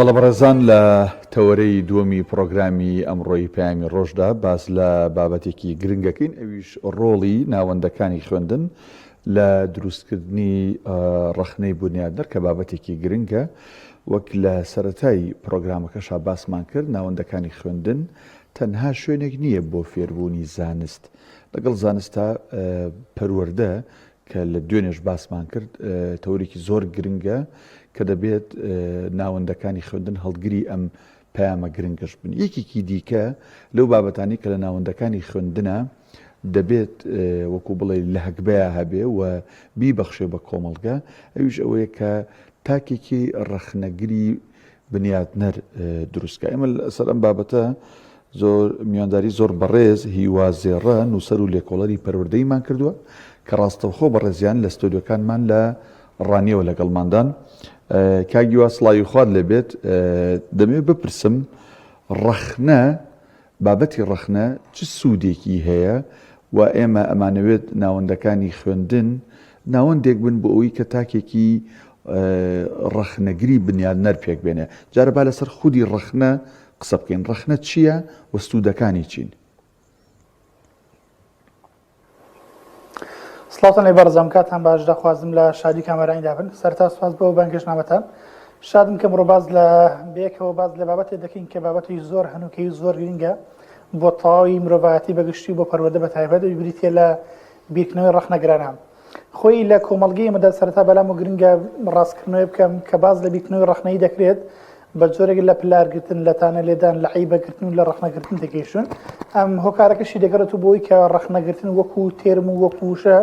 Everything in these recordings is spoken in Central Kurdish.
بەڵە بەڕێزان لە تەوەرەی دووەمی پرۆگرامی ئەمڕۆی پەیامی ڕۆژدا باس لە بابەتێکی گرنگەکەین، ئەویش ڕۆڵی ناوەندەکانی خوێندن لە دروستکردنی ڕەخنەی بنیادنەر کە بابەتێکی گرنگە. وەک لە سەرەتای پرۆگرامەکەشا باسمان کرد، ناوەندەکانی خوێندن تەنها شوێنێک نییە بۆ فێربوونی زانست. لەگەڵ زانستە پەروەردە کە لە دوێنێش باسمان کرد تەورێکی زۆر گرنگە کە دەبێت ناوەندەکانی خوێندن هەڵگری ئەم پەیامە گرنگەش بن. یەکێکی دیکە لەو بابەتانی کە لە ناوەندەکانی خوێندنە دەبێت وەکو بڵێ لە هەکبەیە هەبێ و بیبەخشێ بە کۆمەڵگە، ئەویش ئەوەیە کە تاکێکی ڕەخنەگری بنیادنەر دروستکە. ئێمە سەر ئەم بابەتە زۆر میوانداری زۆر بەڕێز هیوازێڕە نووسەر و لێکۆڵەری پەروەردەیمان کردووە کە ڕاستەوخۆ بەڕێزیان لە ستۆدیۆکانمان لە ڕانیەوە لەگەڵماندان. کاگیوا سڵاوی خوارد لێبێت، دەمەوێت بپرسم ڕەخنە، بابەتی ڕەخنە چ سوودێکی هەیە و ئێمە ئەمانەوێت ناوەندەکانی خوێندن ناوەندێک بن بۆ ئەوەی کە تاکێکی ڕەخنەگری بنیادنەر پێک بێنێ. جارە با لەسەر خودی ڕەخنە قسە بکەین. ڕەخنە چییە و سوودەکانی چین؟ سڵاوتان لێ بەڕێزان، کاتان باش، دەخوازم لە شادی کامەرانی بن. سەرتا سوپاس بۆ بانگەشتنامەتان. شادم کە بڕۆ باز لە بەیەکەوە باز لە بابەتێک دەکەین کە بابەتی زۆر هەنووکەی زۆر گرنگە بۆ تەواوی مرۆڤایەتی بەگشتی بۆ پەروەردە بە تایبەت و بریتە لە بیرکردنەوەی ڕەخنەگرانە. خۆی لە کۆمەڵگەی ئێمەدا سەرەتا بەلام و گرنگە ڕاستکردنەوەی بکەم کە باز لە بیرکردنەوەی ڕەخنەیی دەکرێت بە جۆرێک لە پلارگرتن، لە تانە لێدان، لە عیبەگرتن و لە ڕەخنەگرتن دەگەیشتن. ئەم هۆکارەکەشی دەگەڕێت بۆی کە ڕەخنەگرتن وەکو تێرم و وەکو وشە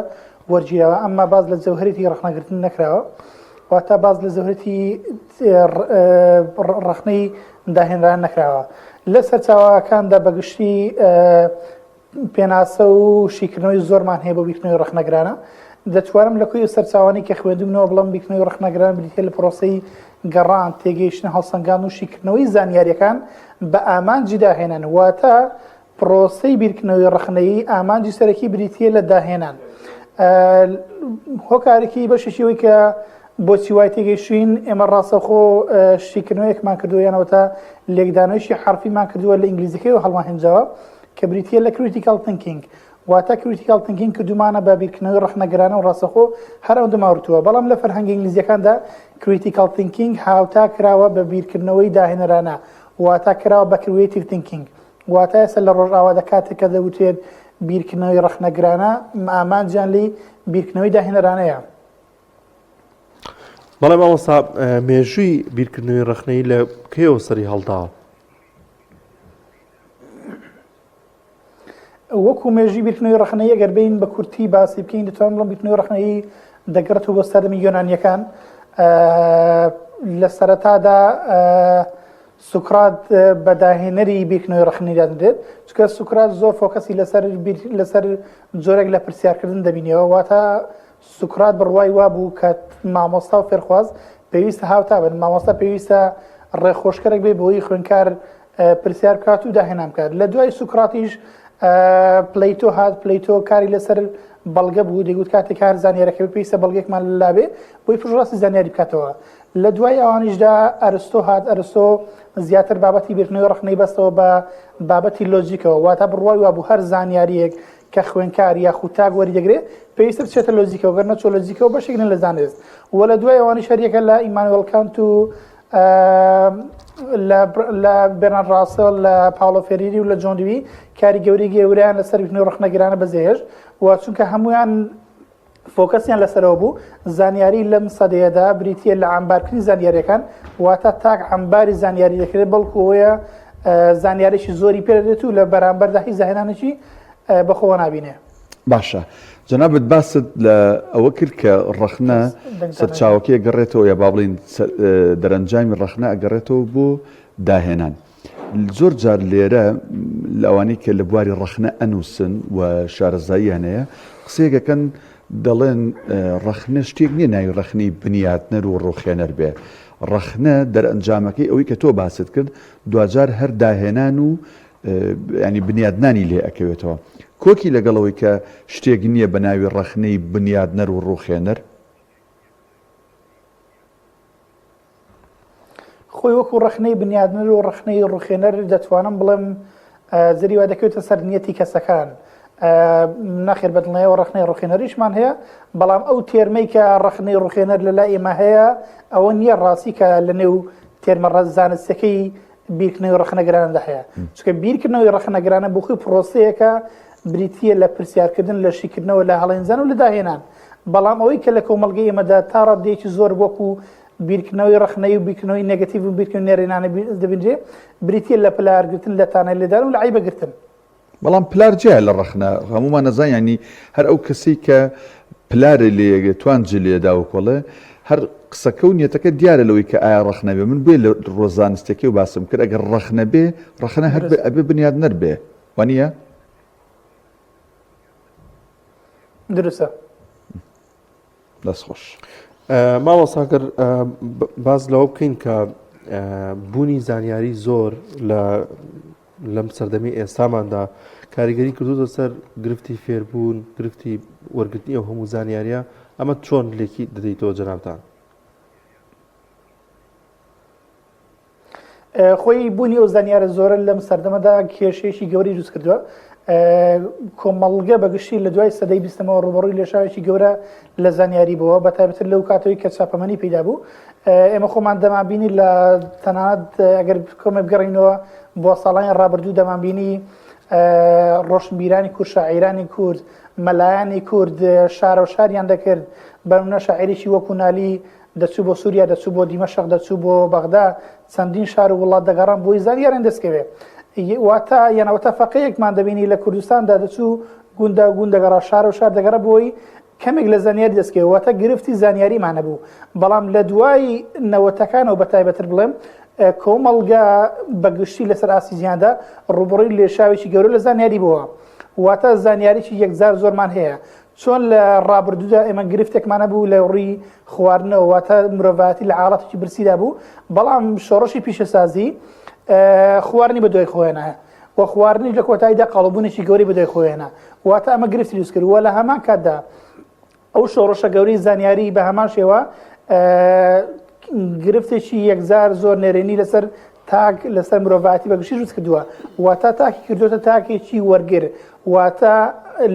وەرگیراوە، ئەمما باز لە جەوهرێتی ڕەخنەگرتن نەکراوە، واتە باز لە جەوهرەتی ڕەخنەی داهێنران نەکراوە. لە سەرچاوەکاندا بەگشتی پێناسە و شیکردنەوەی زۆرمان هەیە بۆ بیرکردنەوەی ڕەخنەگرانە. دەتوانم لە کوێی سەرچاوانی کە خوێندومەوە بڵم بیرکردنەوەی ڕەخنەگران بریتە لە پرۆسەی گەڕان، تێگەیشتن، هەڵسەنگان و شیکردنەوەی زانیاریەکان بە ئامانجی داهێنان، واتە پرۆسەی بیرکردنەوەی ڕەخنەیی ئامانجی سەرەکی بریتە لە داهێنان. هۆکارێکی بەشێکیەوەی کە بۆچی وای تێگەیشتین ئێمە ڕاستەخۆ شیکردنەوەیەکمان کردووە یانەوە تا لێکدانەوەیشی حرفیمان کردووە لە ئینگلیزیەکەیەوە هەڵمان هێنجاوە کە بریتە لە کریتیکال تینکینگ، واتە کریتیکال تینکینگ کردومانە بە بیرکردنەوەی ڕەخنەگرانە و ڕاستەخۆ هەر ئەوەندە ماوەتووە. بەڵام لە فەرهەنگی ئینگلیزیەکاندا کریتیکال تینکینگ هاوتا کراوە بە بیرکردنەوەی داهێنەرانە، واتە کراوە بە کریتیڤ تینکینگ، واتە ئێستا لە ڕۆژئاوادە کاتێک کە دەوتێت بیرکردنەوەی ڕەخنەگرانە ئامانجیان لی بیرکردنەوەی داهێنەرانەیە. بەڵام مامۆستا مێژووی بیرکردنەوەی ڕەخنەیی لە کێوە سەری هەڵداوە؟ وەکو مێژووی بیرکردنەوەی ڕەخنەیی ئەگەر بین بە کورتی باسی بکەین دەتوانم بڵم بیرکردنەوەی ڕەخنەیی دەگەڕێتەوە بۆ سەردەمی یۆنانیەکان. لە سەرەتادا سوکرات بە داهێنەری بیرکردنەوەی ڕەخنەییدا دەدرێت، چونکە سوکرات زۆر فۆکەسی لەسەر جۆرێک لە پرسیارکردن دەبینەوە، واتە سوکرات بڕوای وا بوو کە مامۆستا و فێرخواز پێویستە هاوتا بن. مامۆستا پێویستە ڕێخۆشکەرێک بێ بۆی خوێندکار پرسیار بکات و داهێنان بکات. لە دوای سوکراتیش پلەیتۆ هات. پلەیتۆ کاری لەسەر بەڵگە بوو، دەیگوت کاتێک کار زانیاریەکە پێویستە بەڵگێکمان لابێ بۆی پژڕاستی زانیاری بکاتەوە. لە دوای ئەوانیشدا ئەرستۆ هات. ئەرستۆ زیاتر بابەتی بیرکردنەوەی ڕەخنەی بەستەوە بە بابەتی لۆجیکەوە، واتە بڕوای وا بوو هەر زانیاریەک کە خوێندکار یاخود تاگ وەریدەگرێت پێویستە بچێتە لۆجیکەوە، گەر نەچۆ لۆجیکەوە بەشێک لە زانست. وە لە دوای ئەوانیش هەریەکە لە ئیمانوێل کانت و لە بێرنارد راسڵ، لە پاولۆ فێریری و لە جۆن دیوی کاری گەورەی گەورەیان لەسەر بیرکردنەوەی ڕەخنەگرانە بەجێهێشت، و چونکە هەمویان فۆکەسیان لەسەرەوە بوو زانیاری لەم سەدەیەدا بریتە لە عەمبارکردنی زانیاریەکان، واتە تاک عەمباری زانیاری دەکرێت، بەڵکو ئەوەیە زانیاریی زۆری پێدەدێت و لە بەرامبەردا هیچ زاهێنانێکی بەخۆوە نابینێ. باشە، جەنابەت باست لە ئەوە کرد کە ڕەخنە سەرچاوەکەی ئەگەڕێتەوە یا با بڵین دەرەنجامی ڕەخنە ئەگەڕێتەوە بۆ داهێنان. زۆر جار لێرە لەوانەی کە لە بواری ڕەخنە ئەنووسن و شارەزاییان هەیە قسەیەکەکەن دەڵێن ڕەخنە شتێک نییە ناوی ڕەخنەی بنیادنەر و ڕۆخێنەر بێ. ڕەخنە دەرئەنجامەکەی ئەوەی کە تۆ باست کرد دوجار هەر داهێنان و ینی بنیادنانی لێ ئەکەوێتەوە. کۆکی لەگەڵەوەی کە شتێک نییە بە ناوی ڕەخنەی بنیادنەر و ڕوخێنەر. خۆی وەکو ڕخنەی بنیادنەر و ڕخنەی ڕوخێنەر دەتوانم بڵێم زەری وا دەکەوێتە سەر نیەتی کەسەکان ناخێر بەدڵنەوە ڕخنەی ڕوخێنەریشمان هەیە بەڵام ئەو تێرمەی کە ڕخنەی ڕوخێنەر لە لای ئێمە هەیە ئەوە نییە ڕاستی کە لە نێو تێرمە زانستیەکەی بیرکردنەوەی ڕخنەگراندا هەیە چکە بیرکردنەوەی ڕخنەگرانە بۆ خۆی پرۆسەیەکە بریتیە لە پرسیارکردن لە شیکردنەوە لە هەڵێنجان و لە داهێنان بەڵام ئەوەی کە لە کۆمەڵگەی ئێمەدا تا ڕادێکی زۆر وەکو بیرکردنەوەی ڕخنەی و بیرکردنەوەی نێگەتیڤ و بیرکردنەوەی نێرێنانە دەبینرێ بریتیە لە پلارگرتن لە تانە لێدان و لە عیبەگرتن بەڵام پلار جیا لە ڕخنە هەمومان نەزان ینی هەر ئەو کەسی کە پلارە لێ توانجی لێدا و کۆڵێ هەر قسەکە و نیەتەکە دیارە لەوەی کە ئایا ڕخنە بێ من بێ لە ڕۆزانستێکی و باسم کرد ئەگەر ڕخنە بێ ڕخنە هەر ئەبێ بنیاد نەربێ وانە دروستە دەست خۆش ماوە ساکر باز لەوە بکەین کە بوونی زانیاری زۆر لەم سەردەمی ئێستاماندا کاریگەری کردوتە سەر گرفتی فێربوون گرفتی وەرگرتنی ئەو هەموو زانیاریە ئەمە چۆن لێکی دەدەیتەوە جەنابتان خۆی بوونی ئەو زانیارە زۆرە لەم سەردەمەدا کێشەیەکی گەوری دروست کردووە کۆمەڵگە بەگشتی لە دوای سەدەی بیستەمەوە ڕوبەڕووی لێشاوێکی گەورە لە زانیاری بووە بە تایبەتر لەو کاتەوەی کە چاپەمەنی پەیدا بوو ئێمە خۆمان دەمانبینی لە تەنانەت ئەگەر کۆمە بگەڕینەوە بۆ ساڵانی ڕابردوو دەمانبینی ڕۆشنبیرانی کورد شاعیرانی کورد مەلایانی کورد شارە و شاریان دەکرد بەنمونە شاعیرێکی وەکو نالی دەچوو بۆ سووریا دەچوو بۆ دیمەشق دەچوو بۆ بەغدا چەندین شار و وڵات دەگەڕان بۆی زانیاریان دەستکەوێ واتە یانەوەتە فەقەیەکمان دەبینی لە کوردستاندا دەچوو گوند دەگەڕا شار و شار دەگەڕە بۆی کەمێک لە زانیاری دەستکەوێ واتە گرفتی زانیاریمانە بوو بەڵام لە دوای نەوەتەکانەوە بە تایبەتر بڵێم کۆمەڵگە بەگشتی لەسەر ئاسیزیاندا ڕوبڕی لێشاوێکی گەورە لە زانیاری بووە واتە زانیاریی یەکجار زۆرمان هەیە چۆن لە ڕابردوودا ئێمە گرفتێکمانە بوو لە ڕووی خواردنەوە واتە مرۆڤەتی لە عاڵەتێکی برسیدا بوو بەڵام شۆڕشی پیشەسازی خواردنی بە دوای خۆیانە و خواردنی لە کۆتاییدا قەڵبوونێکی گەوری بە دوای خۆیانە واتە ئەمە گرفتی دروست کردووە لە هەمان کاتدا ئەو شۆڕشە گەورەی زانیاری بە هەمان شێوە گرفتێکی یەکجار زۆر نێرێنی لەسەر تاک لەسەر مرۆڤەتی بەگشتی دروست کردووە واتە تاکی کردوتە تاکێکی وەرگر واتە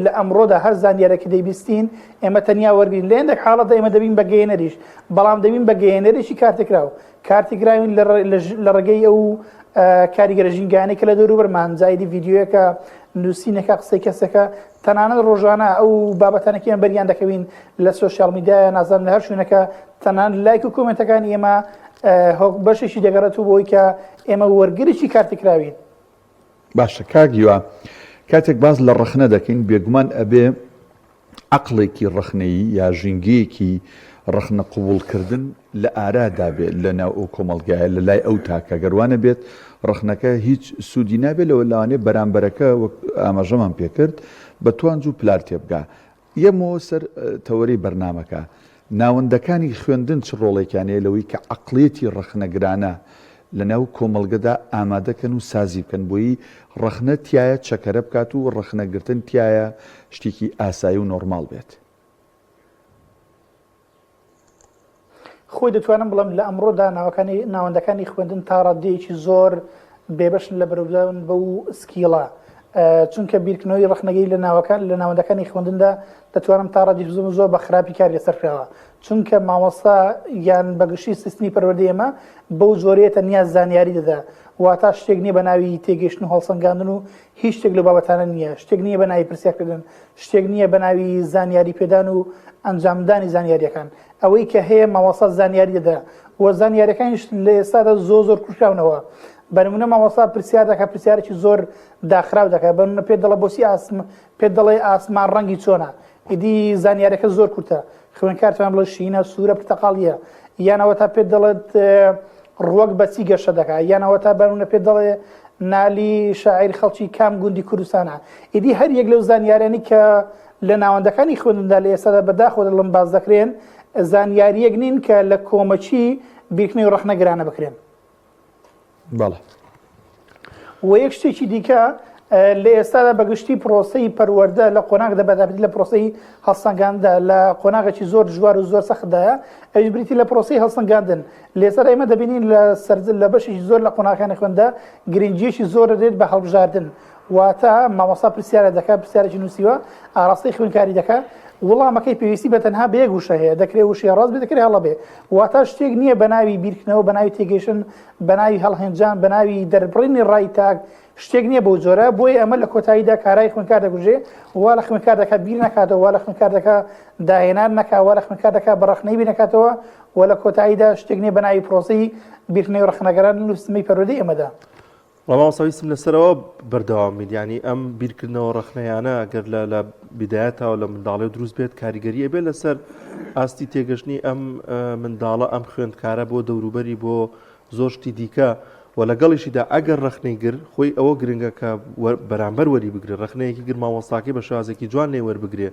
لە ئەمڕۆدا هەر زانیارێکی دەیبیستین ئێمە تەنیا وەرگین لە هێندێک حاڵەتدا ئێمە دەبین بە گەیەنەریش بەڵام دەبین بە گەیەنەرێکی کارتێکراو کارتێکراوین لە ڕێگەی ئەو کاریگەرە ژینگانەی کە لە دەوروبەرمان جایدی ڤیدیۆیەکە نووسینەکە قسەی کەسەکە تەنانەت ڕۆژانە ئەو بابەتانێکی ئەم بەریان دەکەوین لە سۆشیال میدیایە نازانم لە هەر شوێنەکە تەنان لایک و کۆمنتەکانی ئێمە بەشێکی دەگەڕێتەوە بۆی کە ئێمە وەرگریی کارتێکراوین باشە کاگیوە کاتێک باز لە ڕخنە دەکەین بێگومان ئەبێ عەقڵێکی ڕخنەیی یا ژینگەیەکی ڕخنە قوبوڵکردن لە ئارادا بێت لە ناو ئەو کۆمەڵگایە لە لای ئەو تاکە گەروانە بێت ڕخنەکە هیچ سوودی نابێت لەوە لەوانێ بەرامبەرەکە ئاماژەمان پێکرد بە توانج و پلار تێبگا یەمەوە سەر تەوەری بەرنامەکە ناوەندەکانی خوێندن چ ڕۆڵێکیانەیە لەوەی کە عەقڵێتی ڕخنەگرانە لە ناو کۆمەڵگەدا ئامادەکەن و سازی بکەن بۆی ڕخنە تایە چەکەرە بکات و ڕخنەگرتن تایە شتێکی ئاسایی و نۆرماڵ بێت خۆی دەتوانم بڵم لە ئەمڕۆدا ناوەندەکانی خوێندن تا ڕادەیەکی زۆر بێبەشن لە بەروبدان بەو سکیڵە چونکە بیرکردنەوەی ڕخنەگەی لە ناوەندەکانی خوێندندا دەتوانم تا ڕادی زۆر بە خراپی کار لێسەر کراوە چونکە مامۆستا یان بەگشتی سیستمی پەروەردەی ئێمە بەو زۆرێتە نیاز زانیاری دەدا واتە شتێک نییە بە ناوی تێگەیشتن و هەڵسەنگاندن و هیچ شتێک لە بابەتانە نییە شتێک نییە بە ناوی پرسیارکردن شتێک نییە بە ناوی زانیاری پێدان و ئەنجامدانی زانیاریەکان ئەوەی کە هەیە مامۆستا زانیاری دەدا وە زانیاریەکانی لە ئێستادا زۆر کوشراونەوە بەنمونە مامۆستا پرسیار دەکات پرسیارێکی زۆر داخراو دەکات بەنمونە پێت دەڵێ بۆچی پێت دەڵێ ئاسمان ڕەنگی چۆنە ئیدی زانیاریەکە زۆر کورتە خوێنکارتان بڵێ شینە سوورە پرتەقاڵیە یانەوە تا پێت دەڵێت ڕوەک بەچی گەشە دەکات یانەوە تا بەنمونە پێت دەڵێ نالی شاعیر خەڵکی کام گوندی کوردستانە ئیدی هەر یەک لەو زانیاریانی کە لە ناوەندەکانی خوێندندا لە ئێستادا بەداخۆ دەڵم باز دەکرێن زانیاریەک نین کە لە کۆمەچی بیرکردنەوەی ڕخنەگرانە بکرێن بەڵێ و یەک شتێکی دیکە لە ئێستادا بەگشتی پرۆسەی پەروەردە لە قۆناغدا بەدابێت لە پرۆسەی هەڵسەنگاندە لە قۆناغێکی زۆر دژوار و زۆر سەختدایە ئەوش بریتی لە پرۆسەی هەڵسەنگاندن لێسەر ئێمە دەبینین لە بەشێکی زۆر لە قۆناغەکانی خوێندا گرنگیەکی زۆر دێت بە هەڵبژاردن واتە مامۆستا پرسیارە دەکات پرسیارێکی نووسیوە ئاڕاستەی خوێندکاری دەکات وڵامەکەی پێویستی بە تەنها بە یەک وشە هەیە دەکرێت وشی ڕاست بێت دەکرێت هەڵە بێ واتە شتێک نییە بە ناوی بیرکردنەوە بە ناوی تێگەیشتن بە ناوی هەڵهێنجان بە ناوی دەربڕینی ڕای تاک شتێک نییە بەو جۆرە بۆی ئەمە لە کۆتاییدا کارای خوێندکار دەگوژێ وا لە خوێندکار دەکات بیر نکاتەوە وا لە خوێندکار دەکات داهێنان نەکات وا لە خوێندکار دەکات بەڕەخنەی بیر نکاتەوە وا لە کۆتاییدا شتێک نییە بە ناوی پرۆسەی بیرکردنەوەی ڕەخنەگەران و سمەی پەروەردەی ئەمەدا ڕەماوەسەویستم لەسەرەوە بەردەوام بین ینی ئەم بیرکردنەوە ڕەخنەیانە ئەگەر لە بیدایەتەوە لە منداڵی دروست بێت کاریگەریە بێت لەسەر ئاستی تێگەشتنی ئەم منداڵە ئەم خوێندکارە بۆ دەوروبەری بۆ زۆر شتی دیکە و لەگەڵیشیدا ئەگەر ڕەخنەی گر خۆی ئەوە گرنگە کە بەرامبەر وەری بگرێت ڕەخنەیەکی گر مامۆستاکەی بە شازێکی جوان لێ وەربگرێ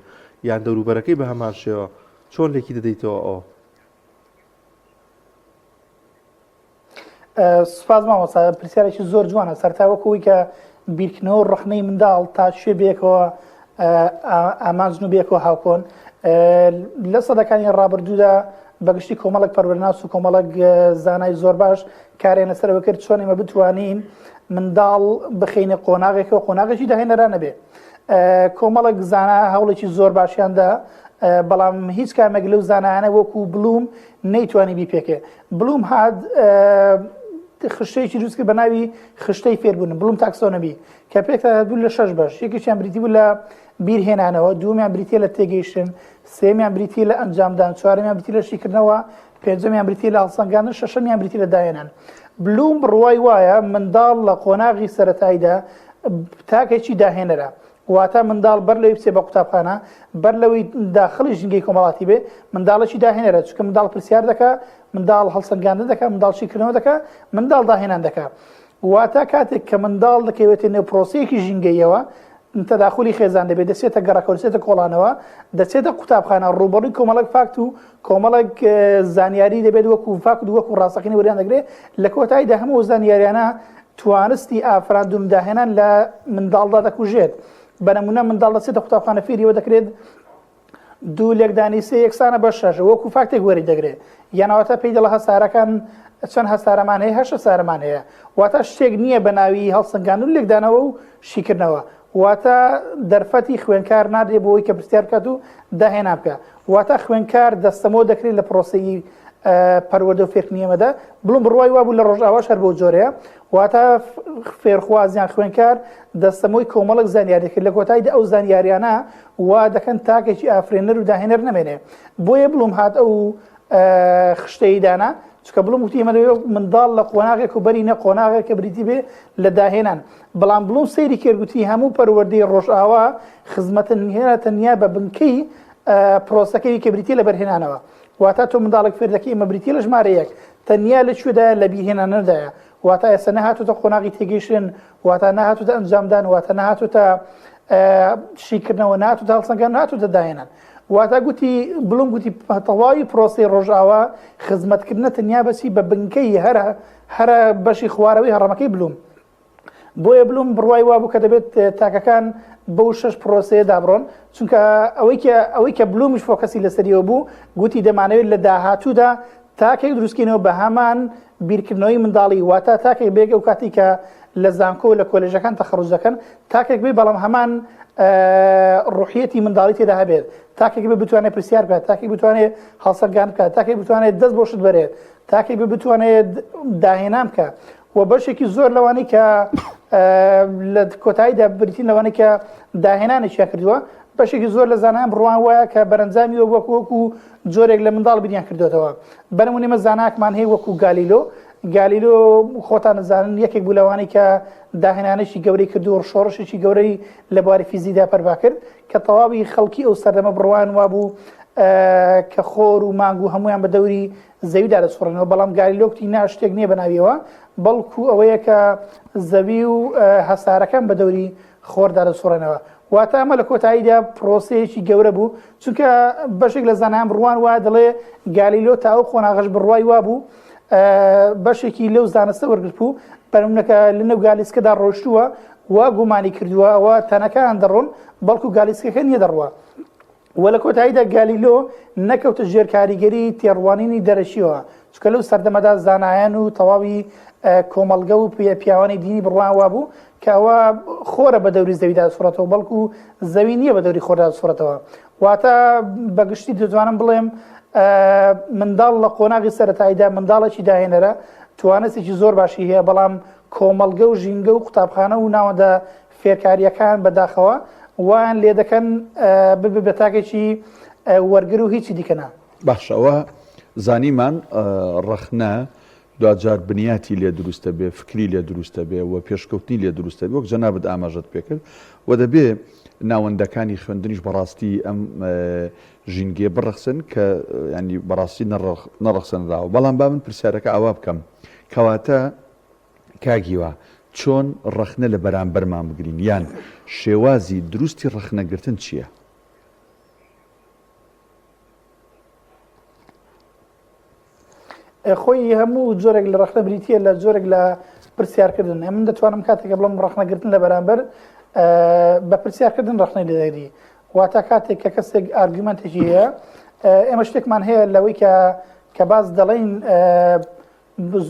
یان دەوروبەرەکەی بە هەمان شێوە چۆن لێکی دەدەیتەوە ئەوە سوپاس مامۆستا پرسیارێکی زۆر جوانە سەرتاوەکەوەی کە بیرکردنەوە ڕەخنەی منداڵ تا شوێ بێکەوە ئامانجن و بێکەوە هاوکۆن لە سەدەکانی ڕابردوودا بەگشتی کۆمەڵک پەروەردەناس و کۆمەڵک زانای زۆر باش کارێن لەسەرەوە کرد چۆن ئێمە بتوانین منداڵ بخینە قۆناغێکەوە قۆناغێکی داهێنەرانە بێ کۆمەڵک زانا هەوڵێکی زۆر باشیاندا بەڵام هیچ کامێک لەو زانایانە وەکو بلوم نەیتوانی بیپێکێ بلوم هات خشتەیەکی دروست کرد بە ناوی خشتەی فێربوون بلوم تاکسۆنەمی کە پێکتا بوو لە 6 بەش یەکێکیان بریتی بوو لە بیرهێنانەوە دووەمیان بریتە لە تێگەیشتن سێمیان بریتی لە ئەنجامدان چوارەمیان بریتی لە شیکردنەوە پێنجەمیان بریتی لە هەڵسەنگاندن شەشەمیان بریتی لە داهێنان بلوم بڕوای وایە منداڵ لە قۆناغی سەرەتاییدا تاکێکی داهێنەرە واتە منداڵ بەر لەوەی بچێ بە قوتابخانە بەر لەوەی داخلی ژنگەی کۆمەڵاتی بێ منداڵێکی داهێنەرە چونکە منداڵ پرسیار دەکات منداڵ هەڵسەنگاندن دەکات منداڵ شیکردنەوە دەکات منداڵ داهێنان دەکات واتە کاتێک کە منداڵ دەکەوێتە نێو پرۆسەیەکی ژینگەیەوە تەداخلی خێزان دەبێت دەچێتە گەڕەکە دەچێتە کۆڵانەوە دەچێتە قوتابخانە ڕوبەڕووی کۆمەڵک فاکت و کۆمەڵک زانیاری دەبێت وەکو فاکت و وەکو ڕاستەقینی وەریان دەگرێت لە کۆتاییدا هەموو زانیاریانە توانستی ئافراندوم داهێنان لە منداڵدا دەکوژێت بەنمونە منداڵ دەچێتە قوتابخانە فێریەوە دەکرێت دوو لێکدانی سێ یەکسانە بە شەش وەکو فاکتێک وەری دەگرێت یانەوەتە پێی دەڵە هەسارەکان چەند هەسارەمان هەیە 8 سارەمان هەیە واتە شتێک نییە بە ناوی هەڵسەنگاندن و لێکدانەوە و شیکردنەوە واتە دەرفەتی خوێنکار نادرێت بۆەوەی کە پرسیار بکات و داهێنا بکە واتە خوێنکار دەستەمەوە دەکرێت لە پرۆسەی پەروەردە و فێرکردنیەمەدا بڵم بڕوای وابوو لە ڕۆژاواش هەر بۆ جۆرەیە واتە فێرخوازیان خوێنکار دەستەمەوەی کۆمەڵک زانیاری کرد لە کۆتاییدا ئەو زانیاریانە وا دەکەن تاکێکی ئافرێنەر و داهێنەر نەمێنێ بۆیە بڵم هات ئەو خشتەی دانا چکە بڵم وتی ئێمە منداڵ لە قۆناغێک و بەرینە قۆناغێک کە بریتی بێ لە داهێنان بەڵام بڵم سەیری کردگوتی هەموو پەروەردەی ڕۆژئاوا خزمەتە هێنا تەنیا بە بنکەی پرۆسەکەی کە بریتی لە بەرهێنانەوە واتە تۆ منداڵێک فێر دەکەی ئێمە بریتی لە ژمارە یەک تەنیا لەکوێدایە لە بیرهێنانەدایە واتە ئێستا نەهاتوتە قۆناغی تێگەیشتن واتە نەهاتوتە ئەنجامدان واتە نەهاتوتە شیکردنەوە نهاتوتە هەڵسەنگاندن نهاتوتە داهێنان واتە گوتی بڵم گوتی تەواوی پرۆسەی ڕۆژئاوا خزمەتکردنە تەنیا بەچی بە بنکەی هەرە بەشی خوارەوەی هەڕەمەکەی بلوم بۆیە بلوم بڕوای وابوو کە دەبێت تاکەکان بەو 6 پرۆسەیە دابڕۆن چونکە ئەوەی کە بلومیش فۆکەسی لەسەریەوە بوو گوتی دەمانەوێت لە داهاتوودا تاکێک دروستکەینەوە بە هەمان بیرکردنەوەی منداڵی واتە تاکێک بێگە و کاتی کە لە زانکۆ و لە کۆلێژەکان تەخەڕوج دەکەن تاکێک بێ بەڵام هەمان ڕوحیەتی منداڵی تێدا هەبێت تاکێک بێ بتوانێت پرسیار بکات تاکێک بتوانێت هەڵسەنگان بکات تاکێک بتوانێت دەست بۆ شت بەرێت تاکێک بێ بتوانێت داهێنان بکات و بەشێکی زۆر لەوانەی کە لە کۆتاییدا بریتین لەوانەی کە داهێنانێکیان کردووە بەشێکی زۆر لە زانایان بڕوان وایە کە بەرەنجامی وەکو جۆرێک لە منداڵ بینیان کردوێتەوە بەنمونێمە زاناکمان هەیە وەکو گالیلۆ خۆتان نزانن یەکێک بوو لەوانەی کە داهێنانێکی گەورەی کردو و شۆڕشێکی گەورەی لە بواری فیزیکدا پەروا کرد کە تەواوی خەڵکی ئەو سەردەمە بڕوان وابوو کە خۆر و مانگ و هەمویان بە دەوری زەویدا دەسوڕێنەوە بەڵام گالیلۆ وتی نا شتێک نییە بەناویەوە بەڵکو ئەوەیە کە زەوی و هەسارەکان بە دەوری خۆردا دەسوڕێنەوە واتە ئەمە لە کۆتاییدا پرۆسەیەکی گەورە بوو چونکە بەشێک لە زانایان بڕوان وایە دەڵێ گالیلۆ تا ئەو خۆناغەش بڕوای وابوو بەشێکی لەو زانستە وەرگرت بوو بەنمونەکە لە نێو گالیسکەدا ڕۆیشتووە وا گومانی کردووە ئەوە تەنەکان دەڕۆن بەڵکو گالیسکەکە نیە دەڕوە وە لە کۆتاییدا گالیلۆ نەکەوتە ژێر کاریگەری تێڕوانینی دەرەشیەوە چکە لەو سەردەمەدا زانایان و تەواوی کۆمەلگە و پیاوانی دینی بڕوان وابوو کە ئەوە خۆرە بە دەوری زەویدا سوڕەتەوە بەڵکو زەوی نییە بە دەوری خۆردا سوڕەتەوە واتە بەگشتی دەتوانم بڵێم منداڵ لە قۆناغی سەرەتاییدا منداڵێکی داهێنەرە توانستێکی زۆر باشی هەیە بەڵام کۆمەلگە و ژینگە و قوتابخانە و ناوەندە فێرکاریەکان بەداخەوە وان لێ دەکەن بە تاکێکی وەرگر و هیچی دیکەنا باشەوە زانیمان ڕەخنە دوجار بنیاتی لێ دروستە بێ فکری لێ دروستە بێ و پێشکەوتنی لێ دروستە بێ وەک جەنابەت ئاماژەت پێکرد و دەبێ ناوەندەکانی خوێندنیش بەڕاستی ئەم ژینگێ بڕەخسن کە ینی بەڕاستی نەڕەخسەنراوە بەڵام با من پرسیارەکە ئاوا بکەم کەواتە کاگیوە چۆن ڕەخنە لە بەرامبەرمان بگرین یان شێوازی دروستی ڕەخنەگرتن چییە؟ خۆی هەموو جۆرێک لە ڕەخنە بریتە لە جۆرێک لە پرسیارکردن من دەتوانم کاتێکە بڵم ڕەخنەگرتن لە بەرامبەر بە پرسیارکردن ڕەخنەی لەدەگری واتە کاتێک کە کەسێک ئارگومنتێکی هەیە ئێمە شتێکمان هەیە لەوەی کە باز دەڵێن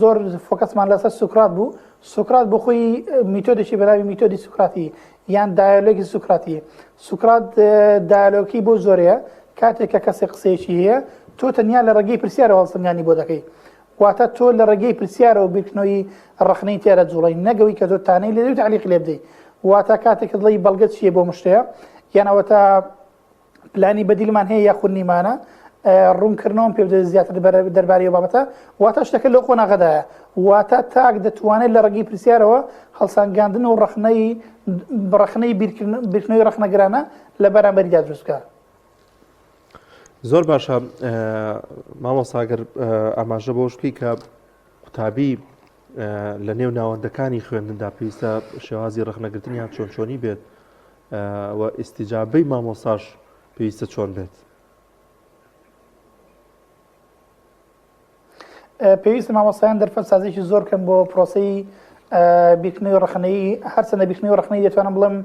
زۆر فۆکەسمان لەسەر سوکرات بوو سوکرات بۆ خۆی میتۆدێکی بەناوی میتۆدی سوکراتی یان دایالۆگی سوکراتی سوکرات دایالۆگی بۆ زۆرەیە کاتێک کە کەسێک قسەیەکی هەیە تۆ تەنیا لە ڕێگەی پرسیارەوە هەڵسەنگانی بۆ دەکەی واتە تۆ لە ڕێگەی پرسیارەوە بیرکردنەوەی ڕەخنەی تێرە جوڵی نەگەوەی کە تۆ تانەی لێ تعلیق لێ بدەیت واتە کاتێک دڵی بەڵگەت چیە بۆ مشتەیە یانەوە تا پلانی بەدیلمان هەیە یا خونیمانە ڕوونکردنەوەم پێ بدەێت زیاتر دەربارەی بابەتە واتە شتەکە لەو قۆناغەدایە واتە تاک دەتوانێت لە ڕێگەی پرسیارەوە هەڵسانگاندن و ڕەخنەی بیرکردنەوەی ڕەخنەگرانە لە بەرامبەریدا دروستکە زۆر باشە مامۆستاگەر ئاماژە بۆ شتی کە قوتابی لە نێو ناوەندەکانی خوێندندا پێویستە شێوازی ڕەخنەگرتنیان چۆن چۆنی بێت و ئیستیجابەی مامۆستاش پێویستە چۆن بێت پێویستە مامۆستایان دەرفەت سازێکی زۆر کەم بۆ پرۆسەی بیرکردنەوەی ڕەخنەی هەرچەندە بیرکردنەوەی ڕەخنەی دەتوانم بڵێم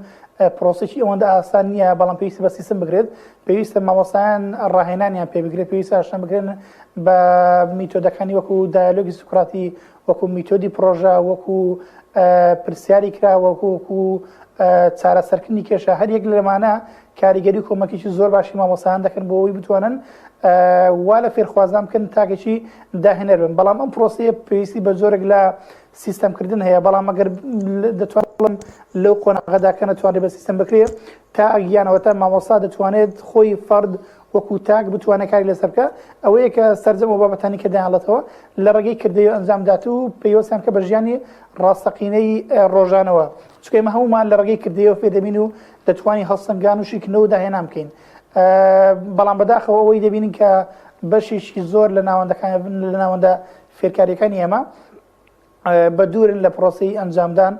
پرۆسێکی ئەوەندە ئاسان نییە بەڵام پێویستە بە سیستم بگرێت پێویستە مامۆستایان ڕاهێنانیان پێ بگرێت پێویستە ئاشنا بگرێن بە میتۆدەکانی وەکو دایالۆگی سوکراتی وەکو میتۆدی پرۆژە وەکو پرسیاری کرا وەکو چارەسەرکردنی کێشە هەر یەک لەمانە کاریگەری کۆمەکێکی زۆر باشی مامۆستایان دەکەن بۆ ئەوەی بتوانن وا لە فێرخوازان بکەن تاکێکی داهێنەر بن بەڵام ئەم پرۆسەیە پێویستی بە زۆرێک لە سیستەمکردن هەیە بەڵام ئەگەر دەتوانم لەو قۆناغەداکە نەتوانێت بە سیستەم بکرێت تا گیانەوەتە مامۆستا دەتوانێت خۆی فەرد وەکو تاک بتوانێت کاری لەسەر بکە ئەوەیە کە سەرجەم و بابەتانی کە دایانڵێتەوە لە ڕێگەی کردەوە ئەنجامدات و پێویستیان کە بە ژیانی ڕاستەقینەی ڕۆژانەوە چکە ئێمە هەمومان لە ڕێگەی کردەوە فێدەبین و دەتوانی هەڵسەنگان و شیکردنەوە داهێنان بکەین بەڵام بەداخەوە ئەوەی دەبینین کە بەشێکی زۆر لە ناوەندە فێرکاریەکانی ئێمە بە دوورن لە پرۆسی ئەنجامدان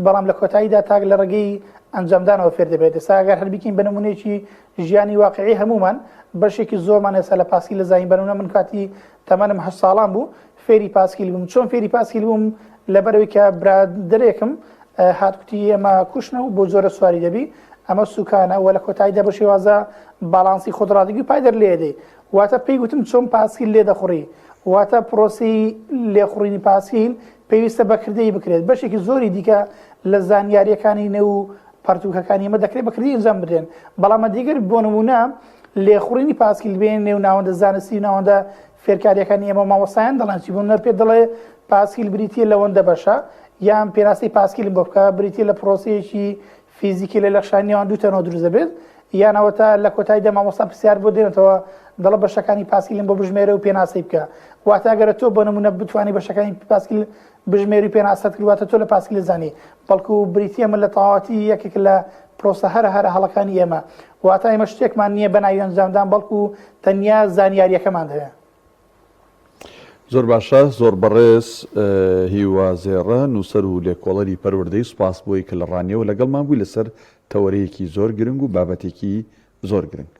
بەڵام لە کۆتاییدا تاک لە ڕێگەی ئەنجامدانەوە فێر دەبێت ساگەر هەر بکەین بە نمونەیەکی ژیانی واقعی هەمومان بەشێکی زۆرمان ێستا لە پاسکیل لە زانین بەنمونە من کاتی تەمەنم 8 ساڵان بوو فێری پاسکیل بووم چۆن فێری پاسکیل بووم لەبەرەوەی کە برادرێکم هاتکوتی ئێمە کوشنە و بۆ زۆرە سواری دەبی ئەمە سوکانە و لە کۆتاییدا بە شێوازە باڵانسی خودڕادگی پایدەر لێ دەی واتە پێی گوتم چۆن پاسکیل لێ دەخوڕی واتە پرۆسی لێخوڕینی پاسکیل پێویستە بەکردەی بکرێت بەشێکی زۆری دیکە لە زانیاریەکانی نێو پەرتوکەکانی ئمە دەکرێت بەکردی ئەنجام بدرێن بەڵامە دیگەر بۆ نمونە لێخوڕینی پاسکیل بێن نێو ناوەندە زانستی ناوەندە فێرکاریەکانی ئێمە مامۆستایان دەڵێن چی بوون پێ دەڵێ پاسکیل بریتە لەوەندە بەشە یان پێناسی پاسکیل بۆ بکە بریتە لە پرۆسەیەکی فیزیکی لە لەخشانیەوان دووتەنەوە دروست دەبێت یانەوەتا لە کۆتاییدا مامۆستا پرسیار بۆ دێنێتەوە دەڵە بەشەکانی پاسکیلم بۆ بژمێرە و پێناسی بکە واتە ئەگەرە تۆ بە نمونە بتوانانی بەشەکانی پاسکیل بژمێری پێناسەت کردواتە تۆ لە پاسکیل زانی بەڵکو بریتە من لە تەواوەتی یەکێک لە پرۆسە هەرە هەڵەکانی ئێمە واتە ئێمە شتێکمان نییە بەناوی ئەنجامدان بەڵکو تەنیا زانیاریەکەمان هەیە زۆر باشە زۆر بەڕێز هیوازێڕە نووسەر و لێکۆڵەری پەروەردەی سوپاس بۆی کە لە ڕانیەوە لەگەڵمان بووی لەسەر تەوەرەیەکی زۆر گرنگ و بابەتێکی زۆر گرنگ